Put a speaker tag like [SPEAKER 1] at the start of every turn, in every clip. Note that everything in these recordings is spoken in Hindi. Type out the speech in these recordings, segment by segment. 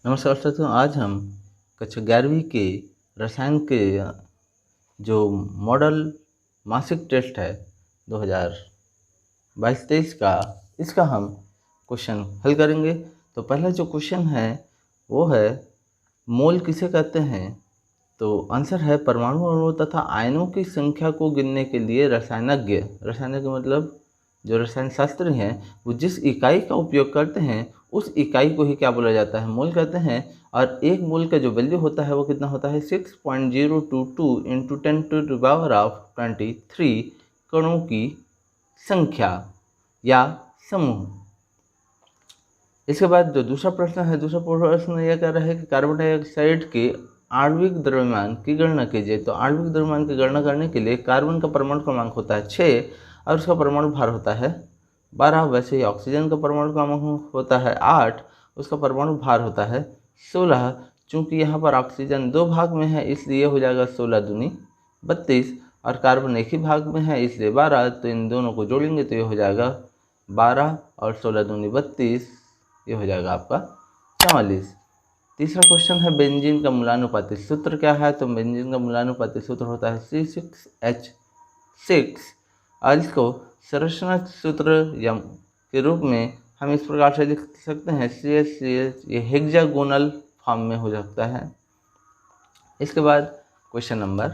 [SPEAKER 1] नमस्कार साथियों, आज हम कक्षा 11वीं के रसायन के जो मॉडल मासिक टेस्ट है 2022-23 का, इसका हम क्वेश्चन हल करेंगे। तो पहला जो क्वेश्चन है वो है मोल किसे कहते हैं। तो आंसर है परमाणु अणुओं तथा आयनों की संख्या को गिनने के लिए रसायनज्ञ मतलब जो रसायन शास्त्री हैं वो जिस इकाई का उपयोग करते हैं उस इकाई को ही क्या बोला जाता है, मोल कहते हैं। और एक मोल का जो वैल्यू होता है वो कितना होता है 6.022 इंटू 10⁻23 कणों की संख्या या समूह। इसके बाद जो दूसरा प्रश्न यह कह रहा है कि कार्बन डाइऑक्साइड के आणविक द्रव्यमान की गणना कीजिए। तो आणविक द्रव्यमान की गणना करने के लिए कार्बन का परमाणु क्रमांक होता है 6 और उसका परमाणु भार होता है 12। वैसे ही ऑक्सीजन का परमाणु क्रमांक होता है 8, उसका परमाणु भार होता है 16। चूँकि यहाँ पर ऑक्सीजन 2 भाग में है इसलिए हो जाएगा 16 दूनी 32 और कार्बन एक ही भाग में है इसलिए 12। तो इन दोनों को जोड़ेंगे तो ये हो जाएगा 12 और 16 दूनी 32, ये हो जाएगा आपका 44। तीसरा क्वेश्चन है बेंजीन का मूलानुपाती सूत्र क्या है। तो बेंजीन का मूलानुपाती सूत्र होता है C6H6 और इसको संरचना सूत्र या के रूप में हम इस प्रकार से लिख सकते हैं CH ये हेक्सागोनल फॉर्म में हो सकता है। इसके बाद क्वेश्चन नंबर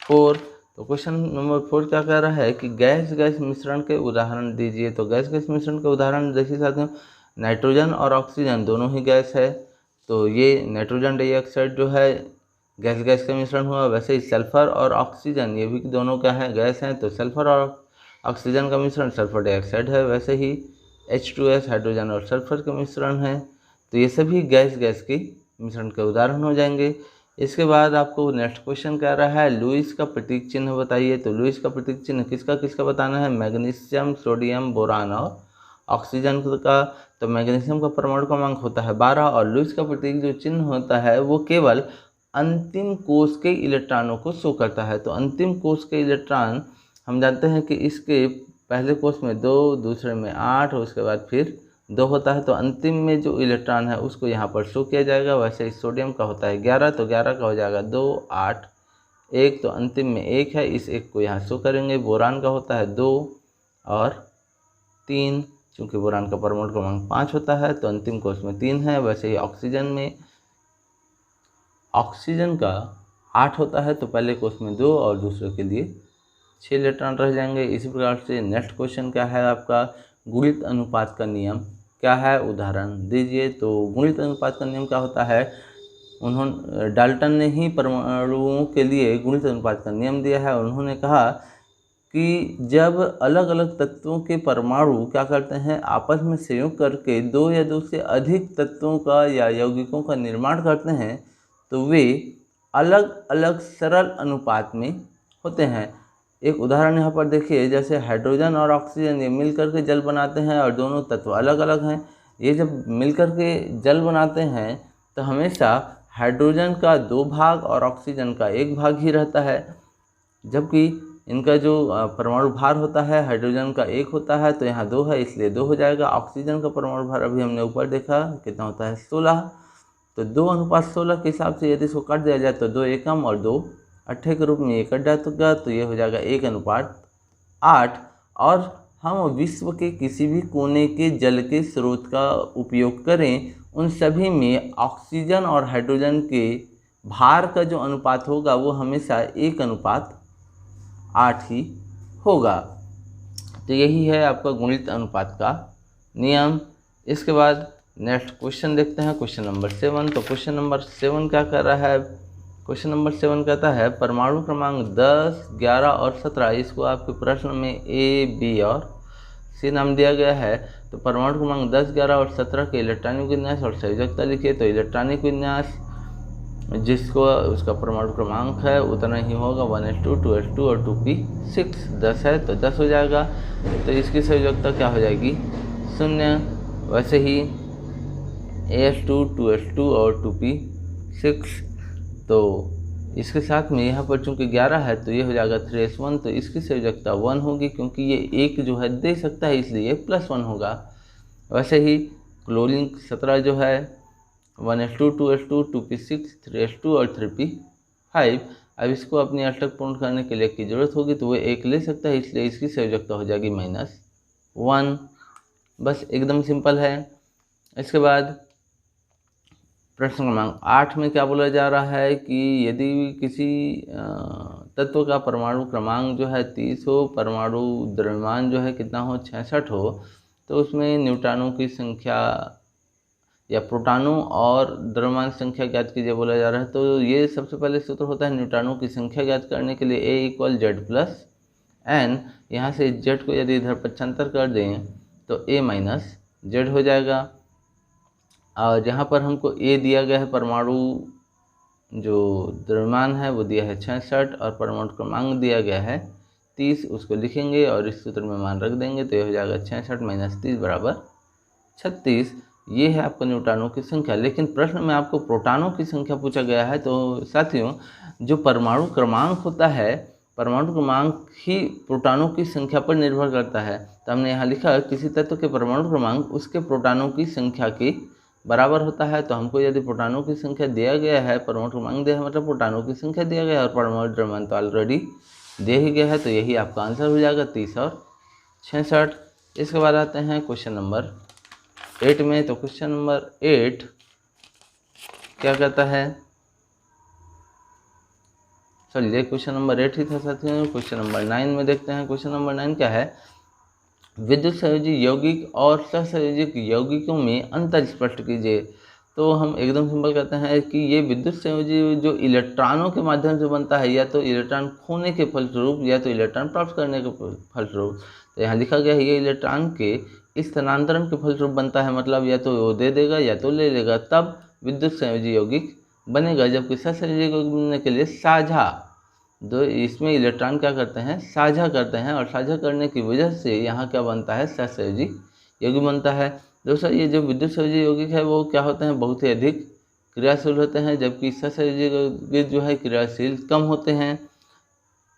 [SPEAKER 1] 4। तो क्वेश्चन नंबर 4 क्या कह रहा है कि गैस मिश्रण के उदाहरण दीजिए। तो गैस मिश्रण के उदाहरण देखिए साथियों, नाइट्रोजन और ऑक्सीजन दोनों ही गैस है। तो ये नाइट्रोजन डाइऑक्साइड जो है गैस का मिश्रण हुआ। वैसे ही सल्फर और ऑक्सीजन ये भी दोनों क्या है, गैस हैं। तो सल्फर और ऑक्सीजन का मिश्रण सल्फर डाइऑक्साइड है। वैसे ही H2S हाइड्रोजन और सल्फर का मिश्रण है। तो ये सभी गैस की मिश्रण के उदाहरण हो जाएंगे। इसके बाद आपको नेक्स्ट क्वेश्चन कह रहा है लुईस का प्रतीक चिन्ह बताइए। तो लुईस का प्रतीक चिन्ह किसका बताना है, मैग्नीशियम, सोडियम, बोरान और ऑक्सीजन का। तो मैग्नीशियम का परमाणु क्रमांक होता है 12 और लुईस का प्रतीक जो चिन्ह होता है वो केवल अंतिम कोष के इलेक्ट्रॉनों को शो करता है। तो अंतिम कोष के इलेक्ट्रॉन हम जानते हैं कि इसके पहले कोष में 2, दूसरे में 8 और उसके बाद फिर 2 होता है। तो अंतिम में जो इलेक्ट्रॉन है उसको यहाँ पर शो किया जाएगा। वैसे ही सोडियम का होता है 11, तो 11 का हो जाएगा 2, 8, 1, तो अंतिम में 1 है, इस 1 को यहाँ शो करेंगे। बोरान का होता है 2 और 3, चूँकि बोरान का परमाणु क्रमांक 5 होता है तो अंतिम कोष में 3 है। वैसे ही ऑक्सीजन का 8 होता है तो पहले कोष में 2 और दूसरे के लिए 6 इलेक्ट्रॉन रह जाएंगे। इसी प्रकार से नेक्स्ट क्वेश्चन क्या है आपका, गुणित अनुपात का नियम क्या है, उदाहरण दीजिए। तो गुणित अनुपात का नियम क्या होता है, डाल्टन ने ही परमाणुओं के लिए गुणित अनुपात का नियम दिया है। उन्होंने कहा कि जब अलग अलग तत्वों के परमाणु क्या करते हैं, आपस में संयोग करके 2 या 2 से अधिक तत्वों का या यौगिकों का निर्माण करते हैं तो वे अलग अलग सरल अनुपात में होते हैं। एक उदाहरण यहाँ पर देखिए, जैसे हाइड्रोजन और ऑक्सीजन ये मिलकर के जल बनाते हैं और दोनों तत्व अलग अलग हैं। ये जब मिलकर के जल बनाते हैं तो हमेशा हाइड्रोजन का 2 भाग और ऑक्सीजन का 1 भाग ही रहता है, जबकि इनका जो परमाणु भार होता है हाइड्रोजन का 1 होता है तो यहाँ 2 है इसलिए 2 हो जाएगा। ऑक्सीजन का परमाणु भार अभी हमने ऊपर देखा कितना होता है 16, तो 2:16 के हिसाब से यदि इसको काट दिया जाए तो 2 एकम और 2 अट्ठे के रूप में ये कट जाएगा तो ये हो जाएगा 1:8। और हम विश्व के किसी भी कोने के जल के स्रोत का उपयोग करें, उन सभी में ऑक्सीजन और हाइड्रोजन के भार का जो अनुपात होगा वो हमेशा 1:8 ही होगा। तो यही है आपका गुणित अनुपात का नियम। इसके बाद नेक्स्ट क्वेश्चन देखते हैं, क्वेश्चन नंबर 7। तो क्वेश्चन नंबर 7 क्या कर रहा है, क्वेश्चन नंबर 7 कहता है परमाणु क्रमांक 10, 11 और 17, इसको आपके प्रश्न में A, B और C नाम दिया गया है। तो परमाणु क्रमांक 10, 11 और 17 के इलेक्ट्रॉनिक विन्यास और संयोजकता लिखिए। तो इलेक्ट्रॉनिक विन्यास जिसको उसका परमाणु क्रमांक है उतना ही होगा 1s2, 2s2 और 2p6, 10 है तो 10 हो जाएगा। तो इसकी संयोजकता क्या हो जाएगी 0। वैसे ही as2, 2s2 और 2p6, तो इसके साथ में यहाँ पर चूँकि 11 है तो ये हो जाएगा 3s1, तो इसकी संयोजकता 1 होगी क्योंकि ये एक जो है दे सकता है इसलिए +1 होगा। वैसे ही क्लोरीन 17 जो है 1s2 2s2 2p6 3s2 और 3p5। अब इसको अपनी अष्टक पूर्ण करने के लिए की जरूरत होगी तो वो 1 ले सकता है, इसलिए इसकी संयोजकता हो जाएगी -1। बस एकदम सिंपल है। इसके बाद प्रश्न क्रमांक 8 में क्या बोला जा रहा है कि यदि किसी तत्व का परमाणु क्रमांक जो है 30 हो, परमाणु द्रव्यमान जो है कितना हो 66 हो, तो उसमें न्यूट्रॉनों की संख्या या प्रोटॉनों और द्रव्यमान संख्या ज्ञात कीजिए बोला जा रहा है। तो ये सबसे पहले सूत्र होता है न्यूट्रॉनों की संख्या ज्ञात करने के लिए A = Z + n। यहाँ से Z को यदि इधर पक्षांतर कर दें तो A - Z हो जाएगा। और यहाँ पर हमको A दिया गया है, परमाणु जो द्रव्यमान है वो दिया है 66 और परमाणु क्रमांक दिया गया है 30, उसको लिखेंगे और इस सूत्र में मान रख देंगे तो ये हो जाएगा 66 - 30 = 36। ये है आपको न्यूट्रॉनों की संख्या। लेकिन प्रश्न में आपको प्रोटॉनों की संख्या पूछा गया है। तो साथियों, जो परमाणु क्रमांक होता है, परमाणु क्रमांक ही प्रोटॉनों की संख्या पर निर्भर करता है। तो हमने यहाँ लिखा किसी तत्व के परमाणु क्रमांक उसके प्रोटॉनों की संख्या के बराबर होता है। तो हमको यदि प्रोटॉनों की संख्या दिया गया है, परमाणु क्रमांक दिया है, मतलब प्रोटॉनों की संख्या दिया गया है और परमाणु द्रव्यमान तो ऑलरेडी दे ही गया है, तो यही आपका आंसर हो जाएगा 30 और 66। इसके बाद आते हैं क्वेश्चन नंबर 8 में। तो क्वेश्चन नंबर 8 क्या कहता है, चलिए क्वेश्चन नंबर 8 ही था साथियों। क्वेश्चन नंबर 9 में देखते हैं। क्वेश्चन नंबर 9 क्या है, विद्युत संयोजी यौगिक और सहसंयोजक यौगिकों में अंतर स्पष्ट कीजिए। तो हम एकदम सिंपल कहते हैं कि ये विद्युत संयोजी जो इलेक्ट्रॉनों के माध्यम से बनता है, या तो इलेक्ट्रॉन खोने के फलस्वरूप या तो इलेक्ट्रॉन प्राप्त करने के फलस्वरूप। तो यहाँ लिखा गया है ये इलेक्ट्रॉन के स्थानांतरण के फलस्वरूप बनता है, मतलब या तो वो दे देगा या तो ले लेगा, तब विद्युत संयोजी यौगिक बनेगा। जबकि सहसंयोजी यौगिक बनने के लिए साझा दो, इसमें इलेक्ट्रॉन क्या करते हैं, साझा करते हैं, और साझा करने की वजह से यहाँ क्या बनता है, सहसंयोजी यौगिक बनता है। दोस्तों, ये जो विद्युत संयोजी यौगिक है वो क्या होते हैं, बहुत ही अधिक क्रियाशील होते हैं, जबकि सहसंयोजी यौगिक जो है क्रियाशील कम होते हैं।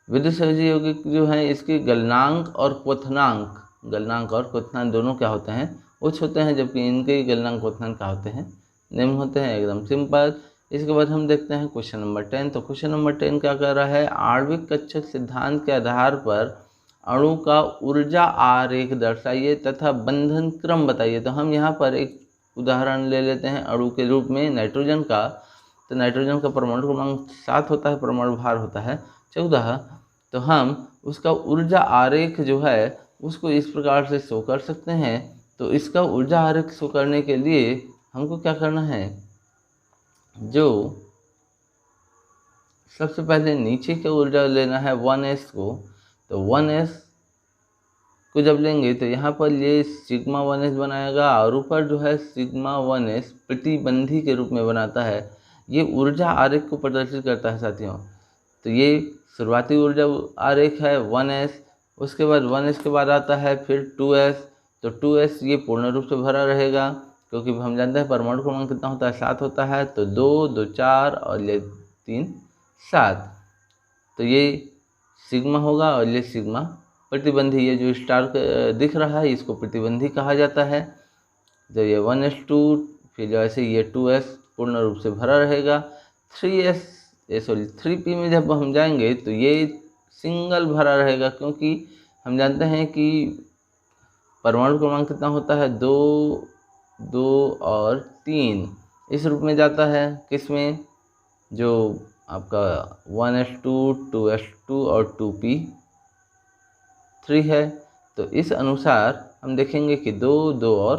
[SPEAKER 1] विद्युत संयोजी यौगिक जो है इसके गलनांक और क्वथनांक दोनों क्या होते हैं, उच्च होते हैं, जबकि इनके गलनांक क्वथनांक क्या होते हैं, निम्न होते हैं। एकदम सिंपल। इसके बाद हम देखते हैं क्वेश्चन नंबर 10। तो क्वेश्चन नंबर 10 क्या कर रहा है, आणविक कक्षक सिद्धांत के आधार पर अणु का ऊर्जा आरेख दर्शाइए तथा बंधन क्रम बताइए। तो हम यहाँ पर एक उदाहरण ले लेते हैं अणु के रूप में नाइट्रोजन का। तो नाइट्रोजन का परमाणु क्रमांक 7 होता है, परमाणु भार होता है 14। तो हम उसका ऊर्जा आरेख जो है उसको इस प्रकार से शो कर सकते हैं। तो इसका ऊर्जा आरेख शो करने के लिए हमको क्या करना है, जो सबसे पहले नीचे की ऊर्जा लेना है 1s को। तो 1s को जब लेंगे तो यहाँ पर ये सिग्मा 1s बनाएगा, और ऊपर जो है सिग्मा 1s प्रतिबंधी के रूप में बनाता है। ये ऊर्जा आरेख को प्रदर्शित करता है साथियों। तो ये शुरुआती ऊर्जा आरेख है 1s। उसके बाद 1s के बाद आता है फिर 2s। तो 2s ये पूर्ण रूप से भरा रहेगा, क्योंकि हम जानते हैं परमाणु क्रमांक कितना होता है, 7 होता है। तो 2 2 4 और ये 3 7। तो ये सिग्मा होगा और ये सिग्मा प्रतिबंधी, ये जो स्टार दिख रहा है इसको प्रतिबंधी कहा जाता है। तो ये 1s2, फिर जैसे ये 2s पूर्ण रूप से भरा रहेगा। 3p में जब हम जाएंगे तो ये सिंगल भरा रहेगा, क्योंकि हम जानते हैं कि परमाणु क्रमांक कितना होता है, 2 2 और 3 इस रूप में जाता है। किसमें, जो आपका 1s2 2s2 और 2p3 है। तो इस अनुसार हम देखेंगे कि 2 2 और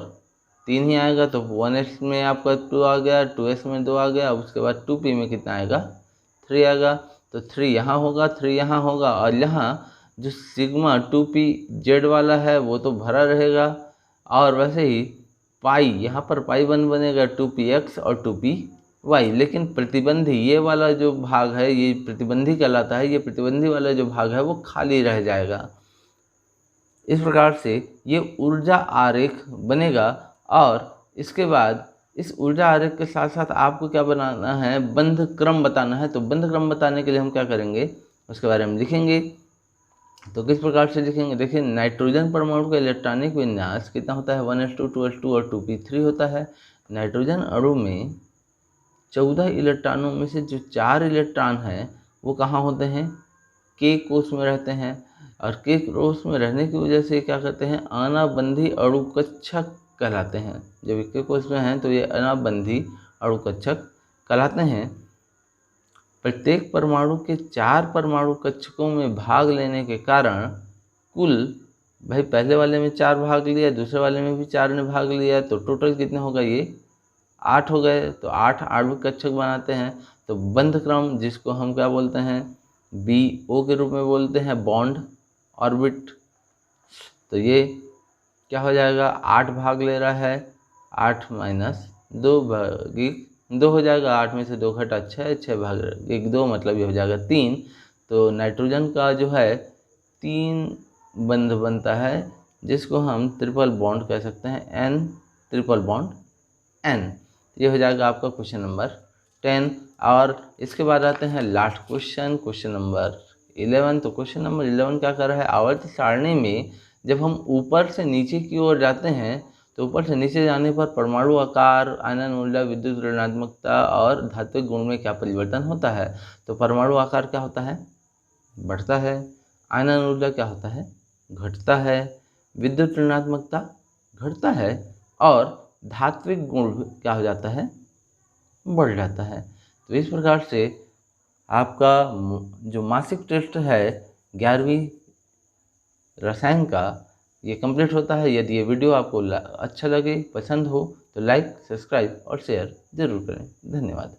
[SPEAKER 1] 3 ही आएगा। तो 1s में आपका 2 आ गया, 2s में 2 आ गया, उसके बाद 2p में कितना आएगा, 3 आएगा। तो 3 यहाँ होगा, 3 यहाँ होगा, और यहाँ जो सिग्मा 2pz वाला है वो तो भरा रहेगा। और वैसे ही पाई, यहाँ पर पाई बनेगा 2px और 2py। लेकिन प्रतिबंधी ये वाला जो भाग है ये प्रतिबंधी कहलाता है। ये प्रतिबंधी वाला जो भाग है वो खाली रह जाएगा। इस प्रकार से ये ऊर्जा आरेख बनेगा। और इसके बाद इस ऊर्जा आरेख के साथ साथ आपको क्या बनाना है, बंध क्रम बताना है। तो बंध क्रम बताने के लिए हम क्या करेंगे, उसके बारे में लिखेंगे। तो किस प्रकार से लिखेंगे, देखिए नाइट्रोजन परमाणु का इलेक्ट्रॉनिक विन्यास कितना होता है, 1s2 2s2 और 2p3 होता है। नाइट्रोजन अणु में 14 इलेक्ट्रॉनों में से जो 4 इलेक्ट्रॉन हैं वो कहाँ होते हैं, के कोष में रहते हैं। और के कोष में रहने की वजह से क्या कहते हैं, अनाबंधी अणुकक्षक कहलाते हैं। जब के कोष में हैं तो ये अनाबंधी अणुकक्षक कहलाते हैं। प्रत्येक परमाणु के 4 परमाणु कक्षकों में भाग लेने के कारण कुल, भाई पहले वाले में 4 भाग लिया, दूसरे वाले में भी 4 ने भाग लिया, तो टोटल कितने होगा, ये 8 हो गए। तो 8 आणविक कक्षक बनाते हैं। तो बंध क्रम जिसको हम क्या बोलते हैं, BO के रूप में बोलते हैं, बॉन्ड ऑर्बिट। तो ये क्या हो जाएगा, 8 भाग ले रहा है, 8 माइनस 2 भागिक 2 हो जाएगा। 8 में से 2 घटा 6, 6 भागिक 2 मतलब ये हो जाएगा 3। तो नाइट्रोजन का जो है 3 बंध बनता है, जिसको हम ट्रिपल बॉन्ड कह सकते हैं, N ट्रिपल बॉन्ड N। ये हो जाएगा आपका क्वेश्चन नंबर 10। और इसके बाद आते हैं लास्ट क्वेश्चन, क्वेश्चन नंबर 11। तो क्वेश्चन नंबर 11 क्या कर रहा है, आवर्त सारणी में जब हम ऊपर से नीचे की ओर जाते हैं तो ऊपर से नीचे जाने पर परमाणु आकार, आयनन ऊर्जा, विद्युत ऋणात्मकता और धात्विक गुण में क्या परिवर्तन होता है। तो परमाणु आकार क्या होता है, बढ़ता है। आयनन ऊर्जा क्या होता है, घटता है। विद्युत ऋणात्मकता घटता है। और धात्विक गुण क्या हो जाता है, बढ़ जाता है। तो इस प्रकार से आपका जो मासिक टेस्ट है 11वीं रसायन का, ये कंप्लीट होता है। यदि ये वीडियो आपको अच्छा लगे, पसंद हो, तो लाइक, सब्सक्राइब और शेयर जरूर करें। धन्यवाद।